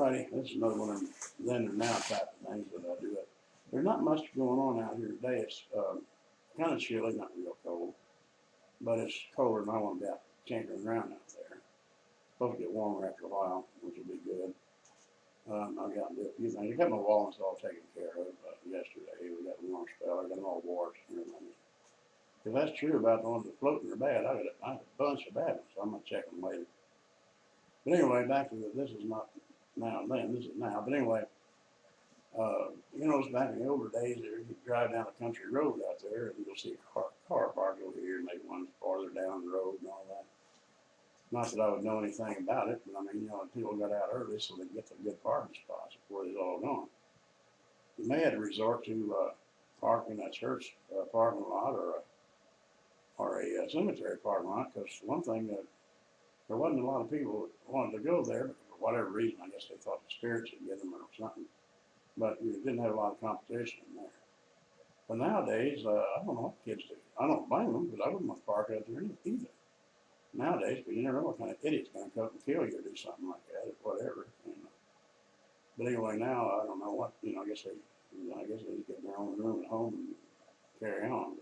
Alrighty, this is another one of them then and now type of things that I do it. There's not much going on out here today. It's kind of chilly, not real cold, but it's colder than I want to be out tinkering around out there. Supposed to get warmer after a while, which will be good. I got to do a few things. I got my walnuts all taken care of yesterday. We got a warm spell. I got them all washed and everything. If that's true about the ones that floating are bad, I got a bunch of bad ones, so I'm going to check them later. But anyway, back to this is not now and then, this is now. But anyway, you know, it's back in the older days, there you drive down a country road out there and you'll see a car parked over here and maybe one farther down the road and all that. Not that I would know anything about it, but I mean, you know, people got out early so they get the good parking spots before they're all gone. You may have to resort to parking at church parking lot or a cemetery parking lot, because one thing that there wasn't a lot of people that wanted to go there, but for whatever reason, I guess they thought the spirits would get them or something. But you didn't have a lot of competition in there. But nowadays, I don't know what kids do. I don't blame them, because I wouldn't want to park out there either. Nowadays, but you never know what kind of idiot's going to come and kill you or do something like that or whatever. You know. But anyway, now I don't know what, you know, I guess they just get their own room at home and carry on.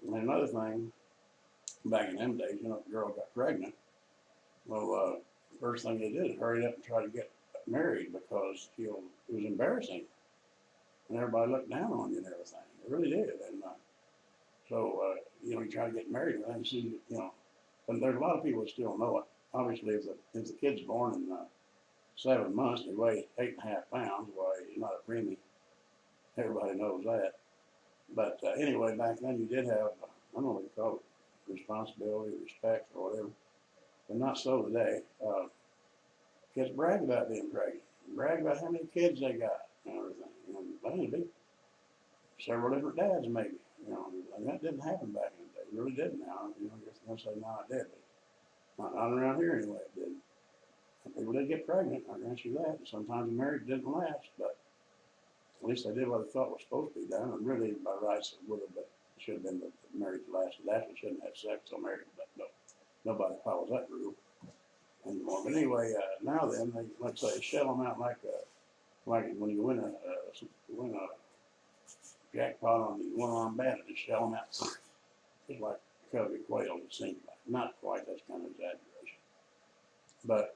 And another thing, back in them days, you know, the girl got pregnant. Well, first thing they did is hurry up and try to get married, because, you know, it was embarrassing. And everybody looked down on you and everything. It really did. And so, you know, you try to get married and then see, you know, but there's a lot of people that still know it. Obviously, if the kid's born in 7 months and he weighs 8.5 pounds, why, he's not a preemie. Everybody knows that. But anyway, back then you did have, I don't know what you call it, responsibility, respect, or whatever. But not so today. Kids brag about being pregnant, brag about how many kids they got and everything. And maybe several different dads, maybe. You know, and that didn't happen back in the day. It really didn't now. You know, I guess I'm gonna say now it did, but not around here anyway. It didn't. And people did get pregnant. I grant you that. And sometimes the marriage didn't last, but at least they did what they thought was supposed to be done. And really, by rights, it would have been. It should have been the marriage lasted. After shouldn't have sex till marriage, but no, nobody follows that rule anymore. But anyway, now then, they, like say, shell them out like when you win a jackpot on the one-armed bandit, just shell them out just like covey quail. It seems like not quite. That's kind of exaggeration, but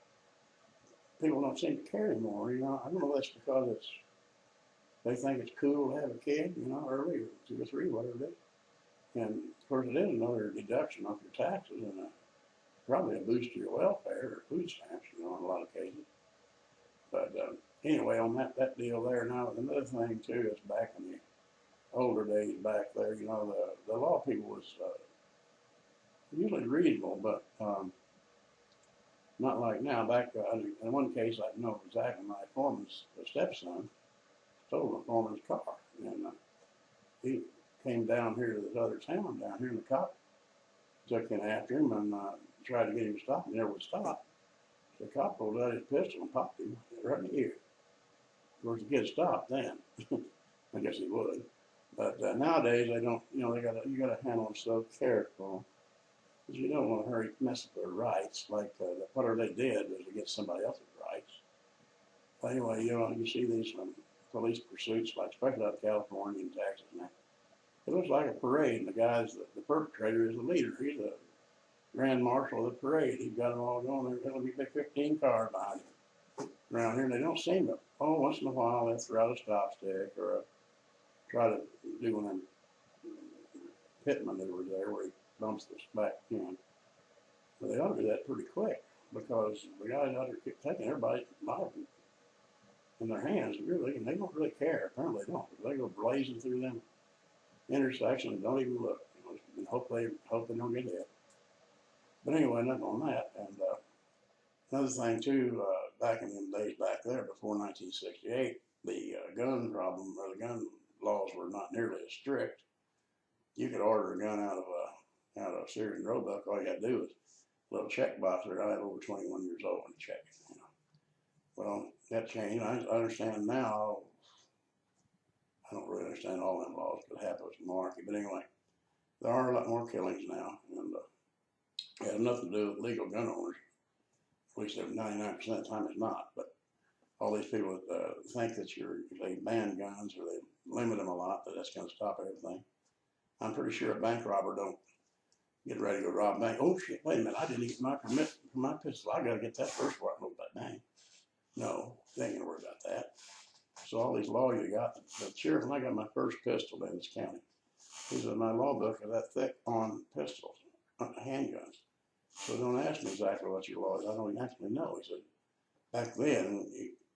people don't seem to care anymore. You know, I don't know if that's because they think it's cool to have a kid, you know, early or 2 or 3, whatever it is. And of course, it is another deduction off your taxes and probably a boost to your welfare or food stamps, you know, in a lot of cases. But anyway, on that deal there, now another thing too is back in the older days back there, you know, the law people was usually reasonable, but not like now. Back in one case, I know exactly, my foreman's stepson stole the foreman's car, and he came down here to this other town down here, and the cop took in after him and tried to get him to stop. He never would stop. So the cop pulled out his pistol and popped him right in the ear. Of course, the kid stopped then. I guess he would. But nowadays, they don't. You know, you got to handle them so careful, because you don't want to hurry mess up their rights. Like whatever they did was against somebody else's rights. But anyway, you know, you see these police pursuits, like especially out of California and Texas now. It looks like a parade, and the guy's the perpetrator is the leader. He's the grand marshal of the parade. He's got them all going there. There'll be 15 cars behind him around here, and they don't seem to. Oh, once in a while they throw out a stop stick or try to do one of them pit maneuvers there where he bumps this back in. But they ought to do that pretty quick, because the guys out there keep taking everybody's life in their hands, really, and they don't really care. Apparently they don't. They go blazing through them intersections and don't even look, you know, and hope they don't get hit. But anyway, enough on that. And another thing too, back in them days back there before 1968, the gun problem or the gun laws were not nearly as strict. You could order a gun out of Sears and Roebuck. All you had to do was a little check box there. I had over 21 years old when I checked it. You know. Well, that changed. I understand now. I don't really understand all them laws, but half of it's malarkey. But anyway, there are a lot more killings now, and it has nothing to do with legal gun owners. At least 99% of the time it's not. But all these people that think that they ban guns or they limit them a lot, that that's going to stop everything. I'm pretty sure a bank robber don't get ready to go rob a bank. Oh shit! Wait a minute! I didn't get my permit for my pistol. I got to get that first before I go to that bank. No, they ain't gonna worry about that. So all these laws you got. The sheriff, when I got my first pistol in this county, he said my law book is that thick on pistols, handguns. So don't ask me exactly what your law is. I don't actually know. He said back then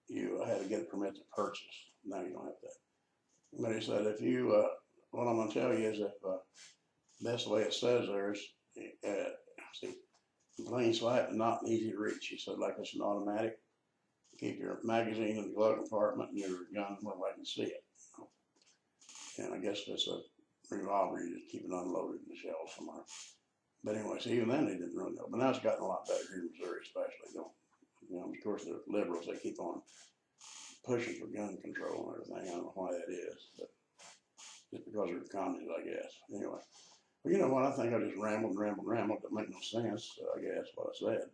you had to get a permit to purchase. Now you don't have that. But he said if you, what I'm gonna tell you is if that's the way it says there is, see, plain sight and not easy to reach. He said like it's an automatic. Keep your magazine in the glove compartment and your gun where I can see it. And I guess that's a revolver, you just keep it unloaded in the shell somewhere. But anyway, so even then they didn't really know. But now it's gotten a lot better here in Missouri, especially. Of course, the liberals, they keep on pushing for gun control and everything. I don't know why that is, but just because they're communists, I guess. Anyway, well, you know what? I think I just rambled. It make no sense, I guess, what I said.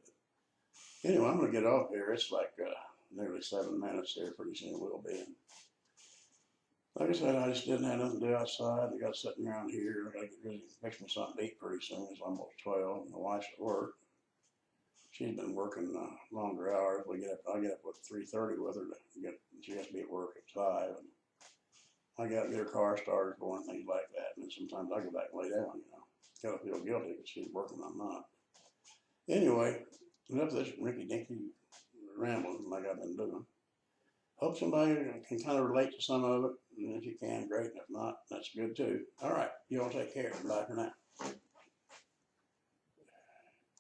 But anyway, I'm going to get off here. It's like nearly 7 minutes there. Pretty soon it will be. Like I said, I just didn't have nothing to do outside. I got sitting around here. I got to get ready to fix me something to eat pretty soon. It's almost 12. My wife's at work. She's been working longer hours. I get up at 3:30 with her to get. She has to be at work at 5. And I got to get her car started for and things like that. And sometimes I go back and lay down. Gotta feel guilty because she's working. I'm not. Anyway, enough of this rinky dinky rambling like I've been doing. Hope somebody can kind of relate to some of it. And if you can, great. And if not, that's good too. All right. You all take care. Bye for now.